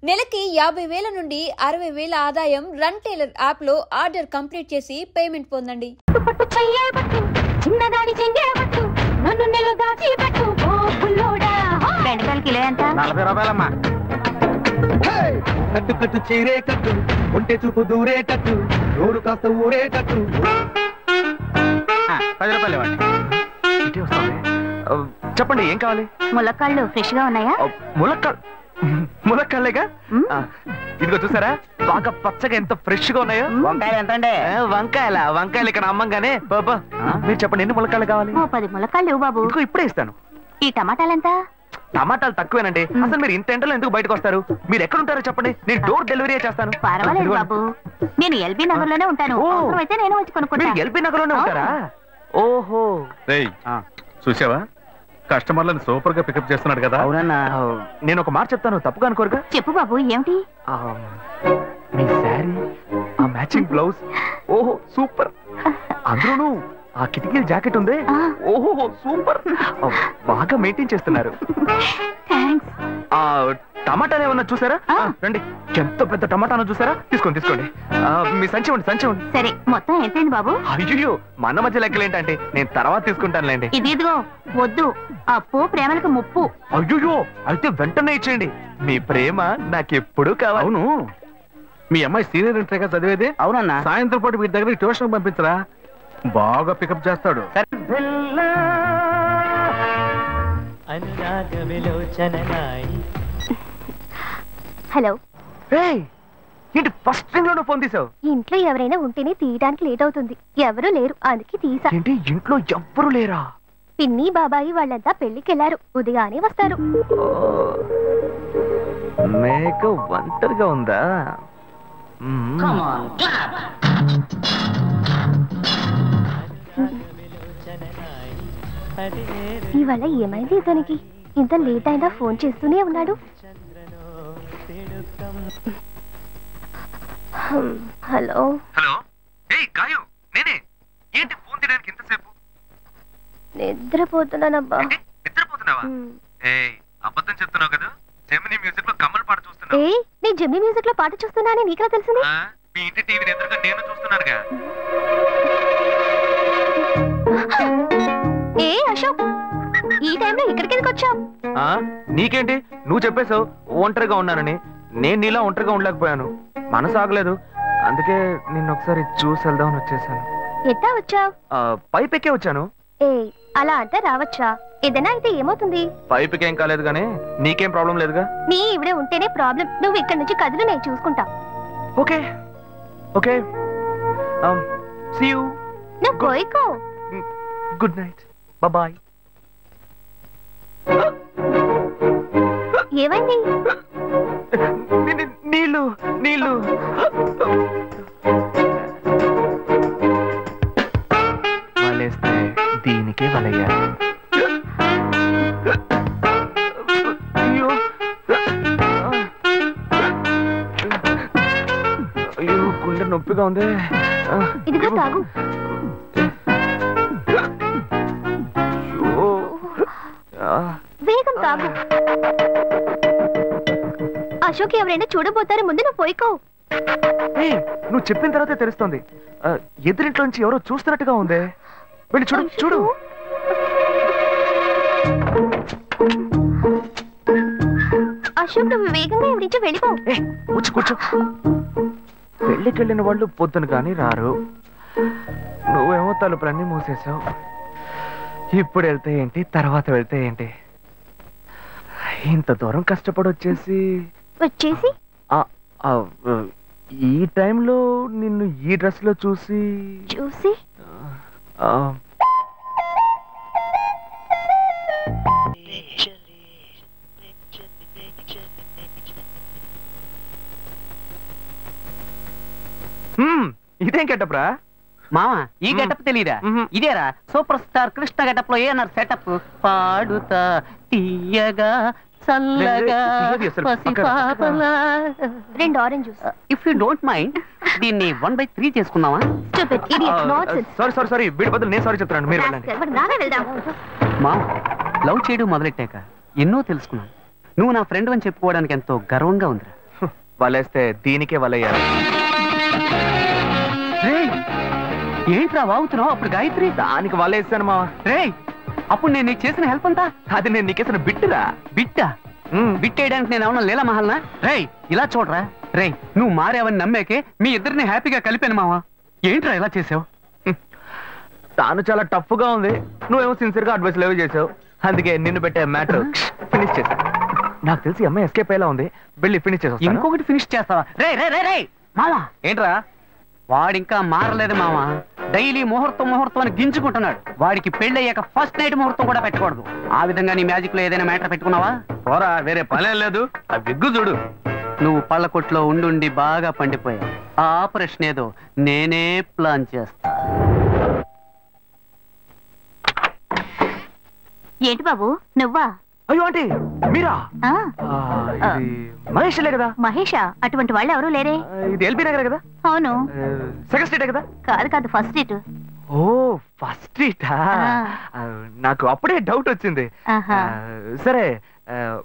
నెలకి 50,000 నుండి 60,000 ఆదాయం రన్ టైలర్ యాప్ లో ఆర్డర్ కంప్లీట్ చేసి పేమెంట్ పొందండి. కట్టు కట్టు చీరే కట్టు ఒంటె చూపు దూరే కట్టు నోరు కాస్త ఊరే కట్టు 10 రూపాయలు ఇవ్వండి. చెప్పండి ఏం కావాలి? ములక్కాళ్ళు ఫ్రెష్ గా ఉన్నాయా? ములక్కాళ్ళేగా, ఇదిగో చూసారా బాగా పచ్చగా ఎంత ఫ్రెష్ గా ఉన్నాయో. వంకాయలు ఎంత అండి? వంకాయలు ఇక్కడ అమ్మంగానే బాబా మీరు చెప్పండి ఎన్ని ములక్కాళ్ళు కావాలి? 10 ములక్కాళ్ళు ఇవ్వు బాబు. ఇదిగో ఇప్పుడే ఇస్తాను. ఈ టమాటాలు ఎంత? టమాటాలు తక్కువేనండి. అసలు మీరు ఇంత ఎండలో ఎందుకు బయటకు వస్తారు? మీరు ఎక్కడ ఉంటారో చెప్పండి, నేను డోర్ డెలివరీ చేస్తాను. పర్వాలేదు బాబు, నేను ఎల్బీ నగర్ లోనే ఉంటాను. అయితే నేను వచ్చి కొనుక్కుంటాను. ఎల్బీ నగర్ లోనే ఉంటారా? ఓహో చూసావా కస్టమర్లను సూపర్ గా పికప్ చేస్తున్నాడు కదా. అవునన్నా, నేను ఒక మాట చెప్తాను తప్పుగా అనుకోరుగా. చెప్పు బాబు ఏమిటి? మీ శారీ, ఆ మ్యాచింగ్ బ్లౌజ్, ఓహో సూపర్. అందులోనూ ఆ కిటికీల జాకెట్ ఉంది, ఓహో సూపర్. బాగా మెయింటైన్ చేస్తున్నారు. టమాటాలు ఏమన్నా చూసారా? రండి, ఎంత పెద్ద టమాటానో చూసారా? తీసుకోండి తీసుకోండి. మీ సంచి ఉండి సంచి ఉండి. సరే మొత్తం ఎంతైంది బాబు? అయ్యో మన మధ్య లెక్కలు ఏంటంటే నేను తర్వాత తీసుకుంటానులేండి. ఇదిగో వద్దు, అప్పు ప్రేమలకు ముప్పు. అయ్యో అయితే వెంటనే ఇచ్చేయండి, మీ ప్రేమ నాకెప్పుడు కావాలి. అవును, మీ అమ్మాయి సీనియర్ ఇంటర్గా చదివేది? అవునన్నా. సాయంత్రం పాటు వీటి దగ్గర ట్యూషన్ పంపించరా, బాగా పికప్ చేస్తాడు. హలో, ఏంటి ఫస్ట్ రింగ్ లోనే ఫోన్ తీసావు? ఇంట్లో ఎవరైనా ఉంటేనే తీయడానికి లేట్ అవుతుంది. ఎవరూ లేరు, అందుకే తీసా. ఏంటి ఇంట్లో ఎవ్వరు లేరా? పిన్ని బాబాయి వాళ్ళంతా పెళ్లికెళ్లారు, ఉదయానే వస్తారు. మేక ఒంటరిగా ఉందా? ఇవాళ ఏమైంది ఇతనికి? ఇంత లేట్ అయినా ఫోన్ చేస్తూనే ఉన్నాడు. హలో హలో, గాయు నేనే. ఏంటి ఫోన్ తీయడానికి ఇంతసేపు? నిద్రపోతున్నానబ్బా. నిద్రపోతున్నావా? అబద్ధం చెప్తున్నావు కదా. జెమినీ మ్యూజిక్ లో కమల్ పాట చూస్తున్నా. నేను జెమినీ మ్యూజిక్ లో పాట చూస్తున్నానని నీకెలా తెలిసింది? మీ ఇంటి టీవీని ఎదురుగా నేను చూస్తున్నానుగా. అశోక్, ఈ టైంలో ఇక్కడికి ఎందుకు వచ్చావు? నీకేంటి, నువ్వు చెప్పేశావు ఒంటరిగా ఉన్నానని. నేను నీలా ఒంటరిగా ఉండలేకపోయాను, మనసు ఆగలేదు. అందుకే నిన్ను ఒకసారి చూసి వెళ్దామని వచ్చేసాను. ఎట్టా వచ్చావు? పైపెక్కే వచ్చాను. అలా అంటే రావచ్చా? ఏదైనా అయితే ఏమవుతుంది? పైపెక్కేం కాలేదు గానీ నీకేం ప్రాబ్లం లేదుగా. నీ ఇవిడే ఉంటేనే ప్రాబ్లం. నువ్వు ఇక్కడ నుంచి కదులు, నేను చూసుకుంటా. Okay okay, see you. నువ్వు కోయికో. Good night, bye. ఏమైంది? నీళ్ళు నీళ్ళు. వలేస్తే దీనికే వలయ్యారు. అయ్యో అయ్యో, గుండె నొప్పిగా ఉంది. ఇదిగో తాగు. వేగం తాగు. అశోక్ ఎవరైనా చూడబోతారు, ముందు నువ్వు పోయికో. నువ్వు చెప్పిన తర్వాతే తెలుస్తుంది. ఎదురింట్లో నుంచి ఎవరో చూస్తున్నట్టుగా ఉంది. వెళ్ళి చూడు చూడు. అశోక్ నువ్వు వేగంగా ఇవి నుంచి వెళ్ళిపో. కూర్చో కూర్చో. పెళ్ళికెళ్ళిన వాళ్ళు పొద్దున కానీ రారు, నువ్వేమో తలుపులన్నీ మూసేసావు. ఇప్పుడు వెళ్తే ఏంటి, తర్వాత వెళ్తే ఏంటి? ఇంత దూరం కష్టపడి వచ్చేసి ఈ టైంలో నిన్ను ఈ డ్రెస్ లో చూసి ఇదేం గెటప్రా మామా? ఈ గెటప్ తెలీదా? ఇదేరా సూపర్ స్టార్ కృష్ణ గెటప్ లో ఏనారు సెటప్. పాడుతా తీయగా చల్లగా పసిపాపలా. 2 orange juice. If you don't mind దీన్ని 1/3 చేసుకుందామా? సారీ, వీడి బదులు నేను సారీ చెప్తాను. మీరు వెళ్ళండి. మామ, లవ్ చేయడం మొదలెట్టాక ఎన్నో తెలుసుకున్నాను. నువ్వు నా ఫ్రెండ్ అని చెప్పుకోవడానికి ఎంతో గర్వంగా ఉందిరా. వలేస్తే దీనికే వలయ్యాలి. ఏంట్రా వాగుతున్నావు? అప్పుడు గాయత్రి దానికి వలేసాను మావా. రే అప్పుడు నేను నీకు చేసిన హెల్ప్ అంతా అది నేను నీకేసిన బిట్టురా. బిట్టా? బిట్టేయడానికి నేను ఏమన్నా లీలా మహల్నా? రే ఇలా చూడరా. రే నువ్వు మారేవని నమ్మేకే మీ ఇద్దరిని హ్యాపీగా కలిపాను మావా. ఏంట్రా ఇలా చేసావు? తాను చాలా టఫ్ గా ఉంది, నువ్వేమో సిన్సియర్ గా అడ్వైస్ లేవు చేసావు. అందుకే నిన్ను పెట్టే మ్యాటర్ ఫినిష్ చేసా. నాకు తెలిసి అమ్మాయి ఎస్కేప్ అయ్యేలా ఉంది, వెళ్ళి ఫినిష్ చేసా. ఇంకొకటి ఫినిష్ చేస్తావా? రే రే రే రే మావా. ఏంట్రా? వాడింకా మారలేదు మావా. డైలీ ముహూర్తం అని గింజుకుంటున్నాడు. వాడికి పెళ్ళయ్యాక ఫస్ట్ నైట్ ముహూర్తం కూడా పెట్టకూడదు. ఆ విధంగా నీ మ్యాజిక్ లో ఏదైనా మ్యాటర్ పెట్టుకున్నావా? పోరా, వేరే పనేం లేదు. ఆ విగ్గు చూడు. నువ్వు పళ్ళ కొట్లో ఉండి బాగా పండిపోయావు. ఆ ఆపరేషన్ ఏదో నేనే ప్లాన్ చేస్తా. ఏంటి బాబు నువ్వా? అయ్యో ఆంటీ మీరా? ఇది మహేష్లే కదా? మహేషా? అటువంటి వాళ్ళు ఎవరూ లేరే. ఇది ఎల్బీ నగర్ కదా? అవును. సెకండ్ స్ట్రీట్ కదా? కాదు ఫస్ట్ స్ట్రీట్. ఓ ఫస్ట్ స్ట్రీటా? నాకు అప్పుడే డౌట్ వచ్చింది. సరే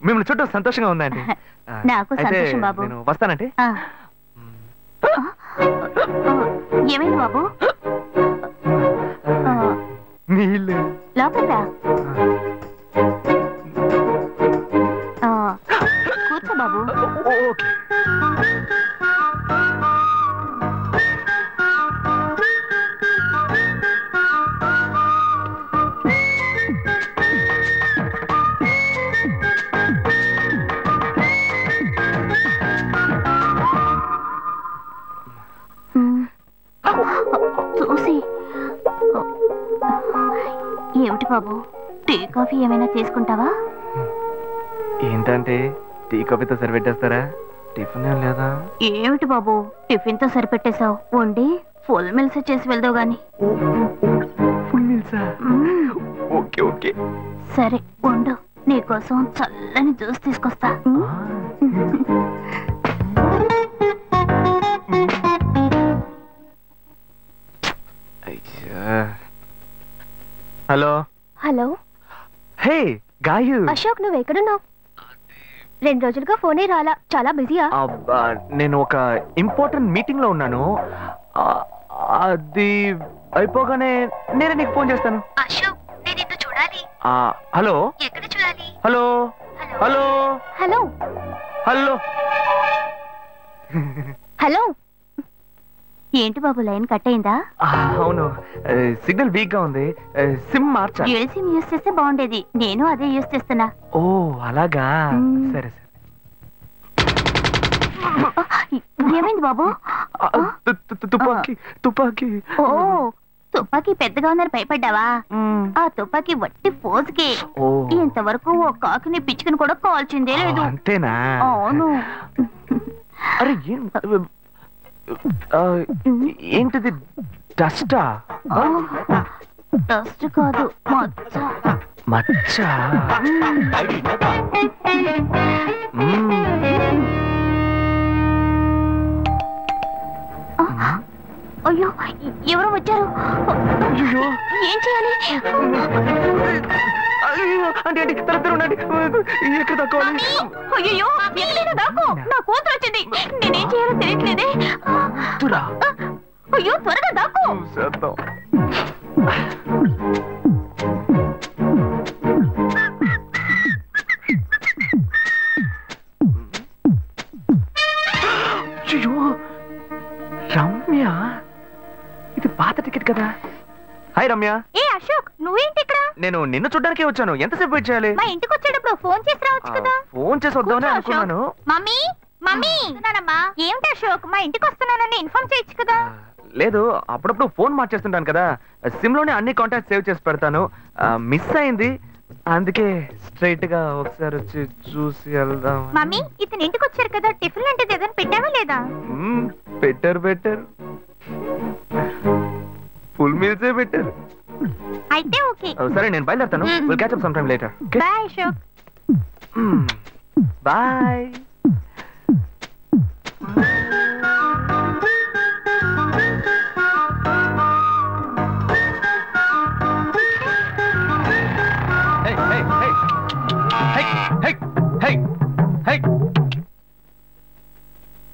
మిమ్మల్ని చూడటం సంతోషంగా ఉందండి. నాకు సంతోషం బాబు. నేను వస్తానంటే. ఏమైంది బాబు? నీళ్ళు లోపల కూర్చో బాబు. ఓకే. చూసి ఏమిటి బాబు, టీ కాఫీ ఏమైనా తీసుకుంటావా? ఏంటంటే టీ కాఫీతో సరిపెట్టేస్తారా? టిఫిన్ ఏం లేదా? ఏమిటి బాబు టిఫిన్ తో సరిపెట్టేశావు? వండి ఫుల్ మిల్స్ చేసి వెళ్దావు గాని. ఫుల్ మిల్సా? ఓకే ఓకే సరే వండు, నీకోసం చల్లని జ్యూస్ తీసుకొస్తా. Hello hello. Hey Gayu. Ashok నువ్వు ఎక్కడున్నావు? 2 రోజులుగా ఫోనే రాలా, చాలా బిజీయా? నేను ఒక ఇంపార్టెంట్ మీటింగ్ లో ఉన్నాను. అది అయిపోగానే నేనే నీకు ఫోన్ చేస్తాను. అశోక్ నేను నిన్ను చూడాలి. హలో. ఎక్కడ చూడాలి? Hello hello hello hello hello. ఏంటి బాబు లైన్ కట్ అయిందా? అవును, సిగ్నల్ వీక్ గా ఉంది. సిమ్ మార్చా. డ్యూయల్ సిమ్ యూస్ చేస్తే బాగుండేది. నేను అదే యూస్ చేస్తున్నా. ఓ అలాగా. సరే సరే. ఏమైంది బాబు? తుపాకీ తుపాకీ. ఓ తుపాకీ పెద్దగా ఉందని భయపడ్డావా? ఆ తుపాకీ వట్టి ఫోజుకే. ఇంతవరకు ఓ కాకిని పిచ్చుకుని కూడా కాల్చిందే లేదు. అంతేనా? అవును. అరే ఏంటిది? డస్టా? డస్ట్ కాదు, మచ్చ. మచ్చ? అయ్యో ఎవరో వచ్చారు. ఏం చేయాలి? అంటే ఎక్కడ తక్కువాలి? అయ్యో ఎక్కడైనా దాకో, నా కూతురు వచ్చింది. నేనేం చేయాలో తెలియట్లేదే. అయ్యో త్వరగా దాకో. రమ్య, ఇది పాత టికెట్ కదా? హాయ్ రమ్య. ఏ అశోక్ నువ్వేంటి ఇక్కడ? నేను నిన్ను చూడ్డానికే వచ్చాను. ఎంతసేపు వెయిట్ చేయాలి? మా ఇంటికి వచ్చేటప్పుడు ఫోన్ చేసి రావచ్చు కదా. ఫోన్ చేసి వద్దామని అనుకున్నాను. మమ్మీ మమ్మీ ఏమిటి అశోక్ మా ఇంటికి వస్తున్నానని ఇన్ఫార్మ్ చేయొచ్చు కదా. లేదు, అప్పుడప్పుడు ఫోన్ మార్చేస్తుంటాను కదా, సిమ్ లోనే అన్ని కాంటాక్ట్ సేవ్ చేసి పెడతాను. మిస్ అయింది, అందుకే స్ట్రైట్ గా ఒకసారి వచ్చి చూసి వెళ్దాం. మమ్మీ ఇతను ఇంటికి వచ్చారు కదా, టిఫిన్ లాంటిది ఏదైనా పెట్టావా లేదా? బెటర్ ఫుల్ మీల్సే బెటర్. అయితే ఓకే. సరే నేను బయలుదేరుతాను. Will catch up some time later. Bye Ashok. Bye.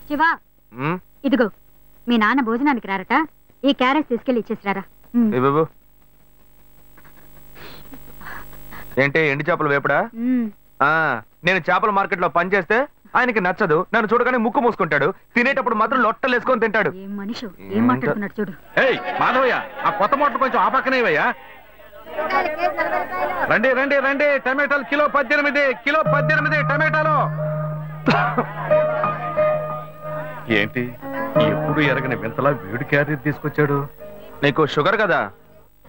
Shiva ఇదిగో మీ నాన్న భోజనానికి రారట, ఈ క్యారెట్ తీసుకెళ్లి ఇచ్చేసిరారా. బాబు ఏంటి ఎండి చేపలు వేపడా? నేను చేపల మార్కెట్ లో పనిచేస్తే ఆయనకి నచ్చదు, నన్ను చూడగానే ముక్కు మూసుకుంటాడు, తినేటప్పుడు మాత్రం లొట్టలు వేసుకొని తింటాడు. ఏం మనిషి ఏం మాట్లాడుతున్నాడు చూడు. ఏయ్ మాధవయ్య, ఆ కొత్త మోటార్ కొంచెం ఆ పక్కనేవయ్యా. రండి రండి రండి, టమాటాలు కిలో 18 టమాటాలు. ఏంటి ఎప్పుడు ఎరగని వింతలా వేడి క్యారెట్ తీసుకొచ్చాడు? నీకు షుగర్ కదా,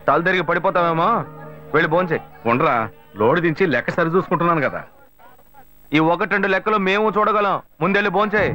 తల తిరిగి పడిపోతావేమో, వెళ్ళి భోంచే. ఉండరా, లోడు దించి లెక్క సరి చూసుకుంటున్నాను కదా. ఈ 1-2 లెక్కలు మేము చూడగలం, ముందెళ్ళి భోంచే.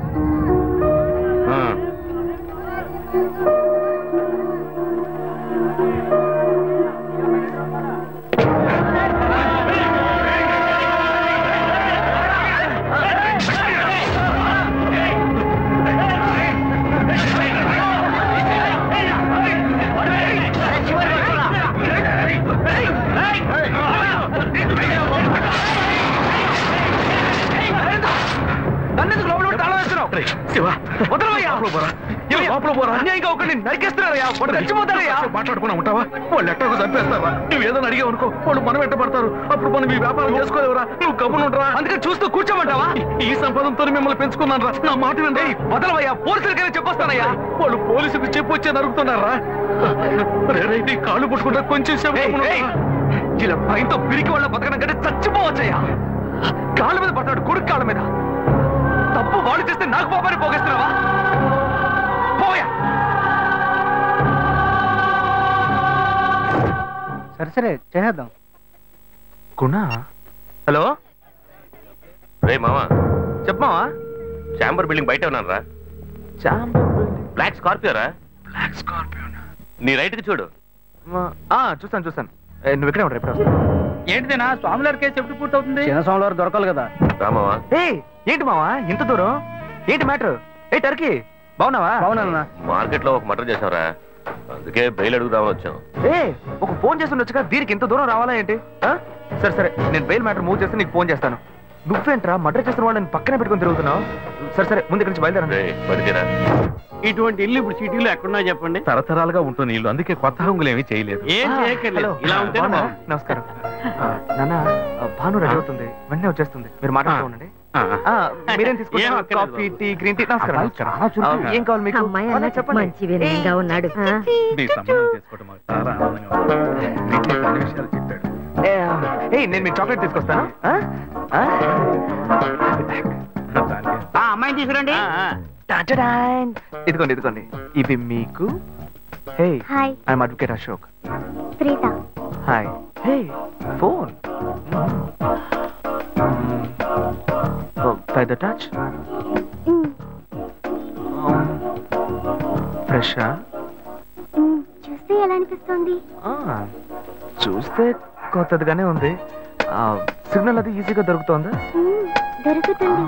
మాట్లాడుకున్నా ఉంటావా? వాళ్ళు ఎట్టకు చంపేస్తారా? నువ్వు ఏదైనా అడిగావు అనుకో, వాళ్ళు మనం ఎట్టబడతారు. అప్పుడు మనం ఈ వ్యాపారం చేసుకోలేవురా. నువ్వు గమ్మునుంటరా, అందుకని చూస్తూ కూర్చోమంటావా? ఈ సంపదంతో మిమ్మల్ని పెంచుకున్నాను రా, నా మాట వినండి. వదలవయ్యా, పోలీసులకైనా చెప్పొస్తానయ్యా. వాళ్ళు పోలీసులకు చెప్పు వచ్చే నరుగుతున్నారా? రేరైతే కాళ్ళు పుట్టుకుంటా కొంచెం ఇలా భయంతో పిరికి వాళ్ళ బతకడం కంటే చచ్చిపోవచ్చయ్యా. కాళ్ళ మీద పడతాడు, కొడుకు కాళ్ళ మీద. తప్పు వాళ్ళు చేస్తే నాకు పాపాన్ని పోగేస్తున్నావా? పోయా. సరే చేద్దాం. గుణ, హలో. రే మామా, చెప్పమావా. చాంబర్ బిల్డింగ్ బయట ఉన్నాను రా. బ్లాక్ స్కార్పియో రా. బ్లాక్ స్కార్పియో నీ రైట్ కి చూడు. చూస్తాను. నువ్వు ఇక్కడే ఉంటా, ఎప్పుడు వస్తా. ఏంటిదేనా స్వామివారి కేసు ఎప్పుడు పూర్తవుతుంది? చిన్న స్వామివారు దొరకాలి కదా. రామావా, ఏంటి మావా ఇంత దూరం? ఏంటి మ్యాటర్? టర్కీ బాగున్నావా? బాగున్నా. మార్కెట్ లో ఒక మర్డర్ చేసావురా, అందుకే బెయిల్ అడుగుదామని వచ్చాం. ఒక ఫోన్ చేసి ఉండొచ్చుగా, దీనికి ఇంత దూరం రావాలా ఏంటి? సరే నేను బెయిల్ మ్యాటర్ మూవ్ చేస్తే నీకు ఫోన్ చేస్తాను. నువ్వేంట్రా మర్డర్ చేసిన వాళ్ళని పక్కనే పెట్టుకుని తిరుగుతున్నావు? సరే ముందు ఇక్కడి నుంచి బయలుదేరా. ఇటువంటి ఇల్లు ఇప్పుడు సిటీలో ఎక్కడున్నా చెప్పండి. తరతరాలుగా ఉంటుంది ఇల్లు, అందుకే కొత్త హంగులు ఏమీ చేయలేదు. ఏం చేయక్కర్లేదు, ఇలా ఉంటే నమస్కారం. నాన్న, భాను రెడీ అవుతుంది, వెంటనే వచ్చేస్తుంది, మీరు మాట్లాడుతూ ఉండండి. మీరేం తీసుకుంటారు? Coffee, tea, green tea? నమస్కారం. ఏం కావాలి మీకు? చెప్పండి. ఉన్నాడు. నీ సంబంధం చేసుకోవడం మాకు చాలా ఆనందంగా ఉంది. నీకు కొన్ని విషయాలు చెప్పాడు. నేను మీకు చాక్లెట్ తీసుకొస్తాను. అమ్మాయిని తీసుకురండి. ఇదిగోండి ఇవి మీకు. I'm advocate Ashok. Hi. Phone by the touch. Fresh. చూస్తే ఎలా అనిపిస్తుంది? చూస్తే కొత్తదిగానే ఉంది. సిగ్నల్ అది ఈజీగా దొరుకుతుందా? దొరుకుతుంది.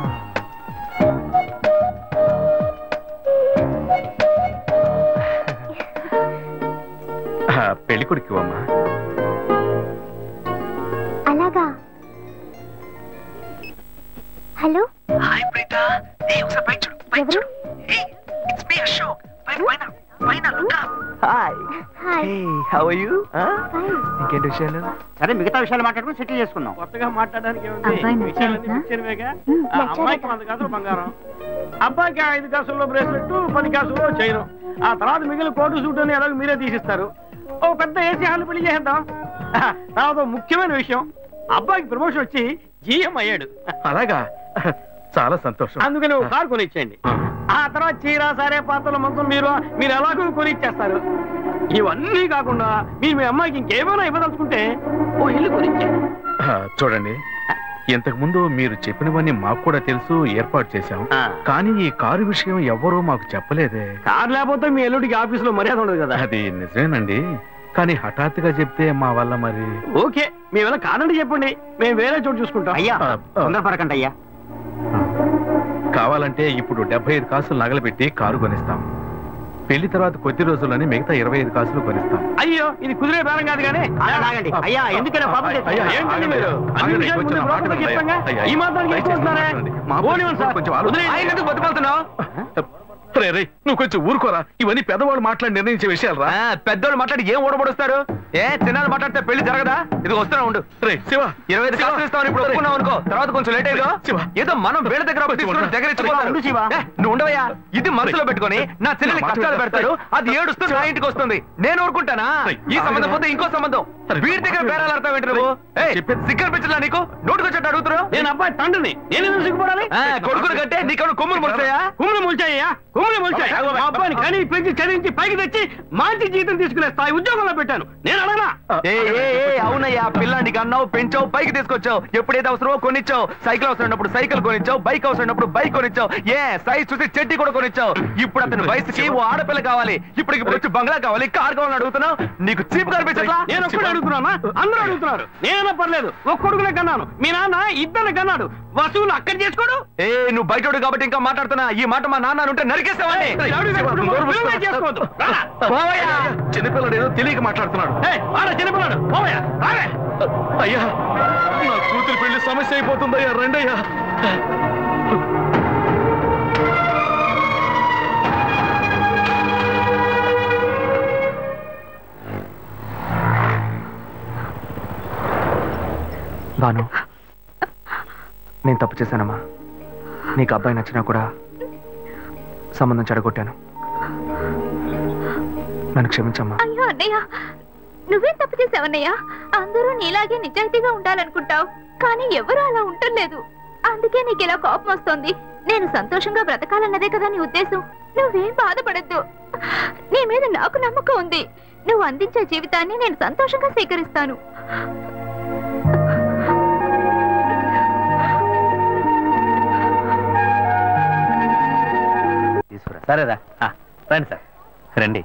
పెళ్లి కొడుకు అమ్మా. అలాగా. హలో. హాయ్ ప్రీత. ఒకసారి బయట చూడు, బయట చూడు. It's me Ashok. పైన look up. Hi. How are you? ఇంకేంటి విషయాలు? సరే మిగతా విషయాలు మాట్లాడుకుని సెటిల్ చేసుకుందాం. కొత్తగా మాట్లాడడానికి అమ్మాయికి 100 కాసులు బంగారం, అబ్బాయికి 5 కాసుల్లో బ్రేస్లెట్, 10 కాసుల్లో చైన్. ఆ తర్వాత మిగిలిన కోటు సూట్ అని ఎలాగో మీరే తీసిస్తారు. ఓ పెద్ద ఏసీ హాల్ పెళ్లి చేద్దాం. తర్వాత ముఖ్యమైన విషయం, అబ్బాయికి ప్రమోషన్ వచ్చి జీఎం అయ్యాడు. అలాగా, చాలా సంతోషం. అందుకని ఒక కారు కొనిచ్చేయండి. ఆ తర్వాత చీర, సారే, పాత్రల మొత్తం మీరు ఎలాగో కొనిచ్చేస్తారు. ఇవన్నీ కాకుండా మీరు మీ అమ్మాయికి ఇంకేమైనా ఇవ్వదలుచుకుంటే ఓ ఇల్లు కొనిచ్చేయండి. చూడండి, ఇంతకు ముందు మీరు చెప్పినవన్నీ మాకు కూడా తెలుసు, ఏర్పాటు చేశాం. కానీ ఈ కారు విషయం ఎవ్వరూ మాకు చెప్పలేదే. కారు లేకపోతే మీ ఎల్లుడికి ఆఫీసులో మర్యాద ఉండదు కదా. అది నిజమేనండి, కానీ హఠాత్తుగా చెప్తే మా వల్ల మరి. ఓకే, మీ వల్ల కాదండి చెప్పండి, మేము వేరే చోటు చూసుకుంటాం. అయ్యా తొందరపడకండి అయ్యా. కావాలంటే ఇప్పుడు 75 కాసులు నగలబెట్టి కారు కొనిస్తాం. పెళ్లి తర్వాత కొద్ది రోజుల్లోనే మిగతా 25 కాసులు కొనిస్తాం. అయ్యో ఇది కుదిరే బేరం కాదు కానీ ఆగండి. అయ్యా ఎందుకైనా పాపం ఏంటండి మీరు అన్ని విషయాలు ముందు బ్రోకర్తో చెప్తాంగా ఈ మాత్రానికి ఎక్కువస్తున్నారా పోనివ్వండి సార్ కొంచెం ఎందుకు బతుకుతున్నావు నువ్వు కొంచెం ఊరుకోరా. ఇవన్నీ పెద్దవాళ్ళు మాట్లాడి నిర్ణయించే విషయాలు రా. పెద్దోళ్ళు మాట్లాడి ఏం ఓడబడుస్తారు? చిన్నాళ్ళు మాట్లాడితే పెళ్లి జరగదా? ఇది వస్తున్నా ఉండు. రే శివ 25 కాసులు ఇస్తామని ఇప్పుడు ఒప్పుకున్నావు అనుకో, తర్వాత కొంచెం లేట్ అయ్యో ఏదో మనం వేళ దగ్గర నువ్వు ఉండవయ్యా. ఇది మనసులో పెట్టుకొని నా చెల్లెలు కష్టాలు పెడతాడు, అది ఏడుస్తూ నా ఇంటికి వస్తుంది. నేను ఊరుకుంటానా? ఈ సంబంధం పోతే ఇంకో సంబంధం. వీడి దగ్గర బేరాలు ఆడతావు ఏంటి నువ్వు? సిగ్గర్ పిచ్చలా నీకు? నోటుకొచ్చాడు అడుగుతున్నావు. నేను అబ్బాయి తండ్రిని, నేను సిగ్గుపడాలి? కొడుకులు కంటే నీకు కొమ్ములు ముడిచాయా? కుమ్ములు ముడిచాయ్యా, కుమ్ములు ముడిచాయి. మా అబ్బాయిని కానీ పెంచి చదివించి పైకి తెచ్చి మంచి జీతం తీసుకునే స్థాయి ఉద్యోగంలో పెట్టాను. నేను అడగనా? అవునయ్యా, పిల్లానికి అన్నావు, పెంచావు, పైకి తీసుకొచ్చావు. ఎప్పుడైతే అవసరమో కొనిచ్చావు. సైకిల్ అవసరమైనప్పుడు సైకిల్ కొనిచ్చావు, బైక్ అవసరమైనప్పుడు బైక్ కొనిచ్చావు. సైజ్ చూసి చెడ్డీ కూడా కొనిచ్చావు. ఇప్పుడు అతని వయసుకి ఓ ఆడపిల్ల కావాలి, ఇప్పుడు వచ్చి బంగ్లా కావాలి, కార్ కావాలని అడుగుతున్నావు. నీకు చీప్ కనిపించట్లా? నేను ఒక్కడే అడుగుతున్నా, అందరూ అడుగుతున్నారు. నేనైనా పర్లేదు, ఒక్కడుగునే కన్నాను. మీ నాన్న ఇద్దరిని కన్నాడు, వసూలు అక్కడ చేసుకోడు. నువ్వు బయటోడు కాబట్టి ఇంకా మాట్లాడుతున్నా. ఈ మాట మా నాన్న ఉంటే నరికేస్తావని. చేసుకోవద్దు. చిన్నపిల్లడు ఏదో తెలియక మాట్లాడుతున్నాడు. చిన్నపిల్లాడు అయ్యా నా కూతురు పెళ్లి సమస్య అయిపోతుందయ్యా, రండయ్యా. బాను, నేను తప్పు చేశానమ్మా. నీకు అబ్బాయి నచ్చినా కూడా సంబంధం చెడగొట్టాను. నన్ను క్షమించమ్మా. అయ్యో అన్నయ్య, నువ్వేం తప్పు చేసావన్నయ్య? అందరూ నీలాగే నిజాయితీగా ఉండాలనుకుంటావు, కానీ ఎవరు అలా ఉండలేదు. అందుకే నీకు ఇలా కోపం వస్తుంది. నేను సంతోషంగా బ్రతకాలన్నదే కదా నీ ఉద్దేశం. నువ్వేం బాధపడద్దు, నీ మీద నాకు నమ్మకం ఉంది. నువ్వు అందించే జీవితాన్ని నేను సంతోషంగా స్వీకరిస్తాను. సరేరా, రండి సార్, రండి.